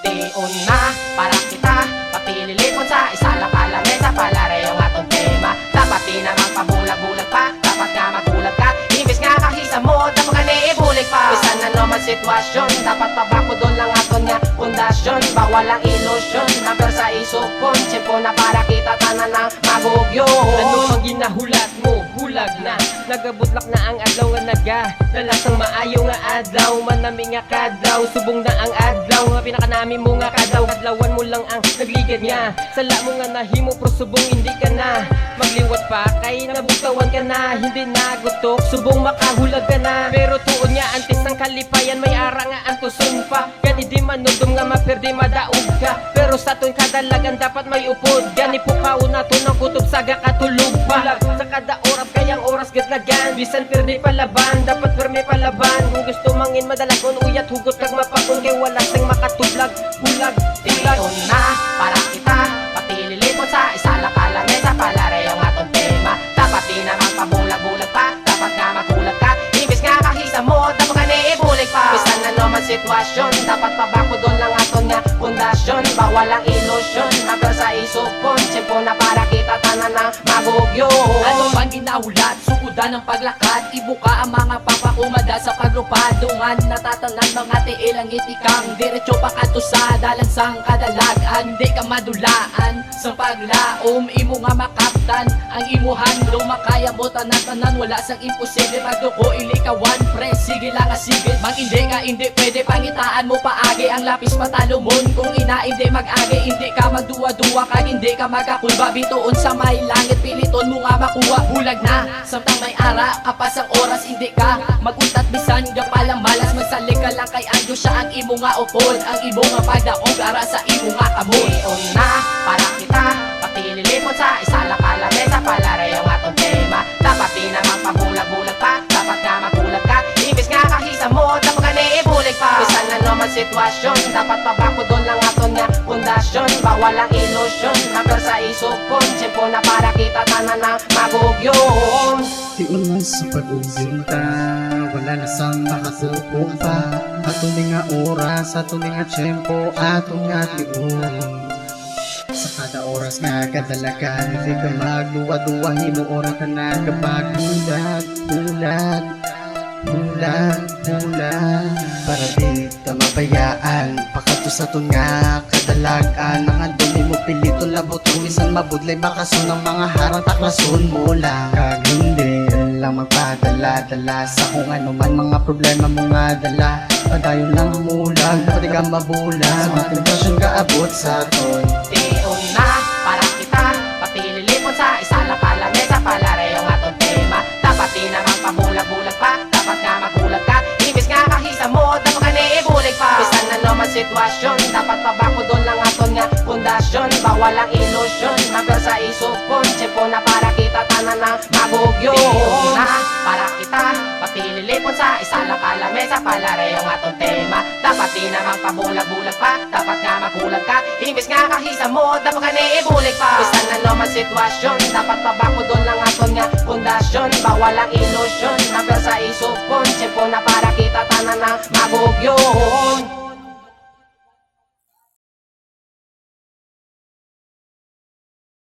Tiun na para kita papililipon sa isa lang kalamesa palareo nga tong tema. Dapat di naman pabulag-bulag pa, dapat nga magulag ka. Imbis nga kahisa mo, dapat ka niibulig pa. Bisan na naman sitwasyon, dapat pabako doon lang aton nga pundasyon. Bawal ang ilusyon, number sa isupon. Simpo na para kita tanan ng magugyon. Ano ang ginahulat mo? Hulag na, nagabutlak na ang adlaw nga naga. Dalasang maayo nga adlaw, manami nga kadlaw. Subong na ang adlaw, nga pinakanami mo nga kadaw. Kadlawan mo lang ang nagligad niya. Sala mo nga nahimo, pero subong hindi ka na magliwat pa, kay nabutawan ka na. Hindi nagutok, subong makahulag ka na. Pero tuon niya, antes ng kalipayan, may ara nga ang tuson pa. Gani di manudom nga maperde madaog ka. Pero sa tuwing kadalagan dapat may upod. Gani po kaon na to ng kutob saga katulog pa. Sa kada oras kayang oras gatlagan, bisan perde palaban, dapat perme palaban. Kung gusto mangin madalagon, uyat hugot kag mapakon, kay wala sang makatublag. Bulag, bulag. Tiun na para kita papililipon sa isa lang kalamesa palareo nga tong tema. Dapat di naman pabulag-bulag pa, dapat nga magulag ka. Imbis nga kahisa mo, dapat ka niibulig pa. Bisan na naman sitwasyon, dapat pabako doon lang aton nga pundasyon. Bawal ang ilusyon, number sa isupon. Simpo na para kita tanan ng magugyon. Ano bang ginahulat? Sukudan ng paglakad, ibuka ang mga papakumada sa pagrupandungan. Natatanan mga tiilang itikang diretso pa kato sa dalansang kadalagan. Hindi ka madulaan sa paglaom, imo nga makaptan ang imuhan. Lumakaya mo tanan-tanan, wala sang imposible. Magduko ilikawan, pre, sige lang asibit. Mang hindi ka hindi pwede, pangitaan mo paagi ang lapis patalumon. Kung ina hindi mag-agi, hindi ka magduwa-duwa, kag hindi ka magkakulba. Bituon sa may langit, piliton mo nga makuha. Bulag na, samtang may ara, kapas ang oras hindi ka maguntat bisan nga palang malas. Magsalig ka lang kay ang Diyos, siya ang imo nga upod. Ang imo nga pagdaog, ara sa imo nga kamot. Tiun na para kita papililipon sa isa lang kalamesa palareo nga tong tema. Dapat di naman pabulag-bulag pa, dapat nga magulag ka. Imbis nga kahisa mo, dapat ka niibulig pa. Bisan na naman sitwasyon, dapat pabako doon lang aton nga pundasyon. Bawal ang ilusyon, number sa isupon. Simpo na para kita tanan ng magugyon. Tiun man sa pag-ubyunta, wala na sang makasupong pa. Ato nga oras, ato nga tiyempo, ato nga tiun. Sa kada oras nga kadalagan, hindi ka magduwa-duwa, hinuoran ka na kapag bulag, bulag, bulag, bulag. Para di ka mabayaan, pakato sa to nga kadalagan. Ang andun mo pilito labot, isan mabudlay bakason ng mga harang taklason mo lang. Kag hindi lang magpadala-dala sa kung ano man mga problema mo nga dala. Padayon lang humulag, pati ka mabulag, sa mga tentasyon ka abot sa ton. Tiun na para kita papililipon sa isa lang kalamesa palareo nga tong tema. Dapat di naman pabulag-bulag pa, dapat nga magulag ka. Imbis nga kahisa mo, dapat ka niibulig pa. Bisan na naman sitwasyon, dapat pabako doon lang aton nga pundasyon. Bawal ang ilusyon, number sa isupon. Simpo na para kita tanan ng magugyon. Tiun na para kita papililipon sa isa lang kalamesa palareo nga tong tema. Dapat di naman pabulag-bulag pa, dapat nga magulag ka. Imbis nga kahisa mo, dapat ka niibulig pa. Bisan na naman sitwasyon, dapat pabako doon lang aton nga pundasyon. Bawal ang ilusyon, number sa isupon. Simpo na para kita tanan ng magugyon.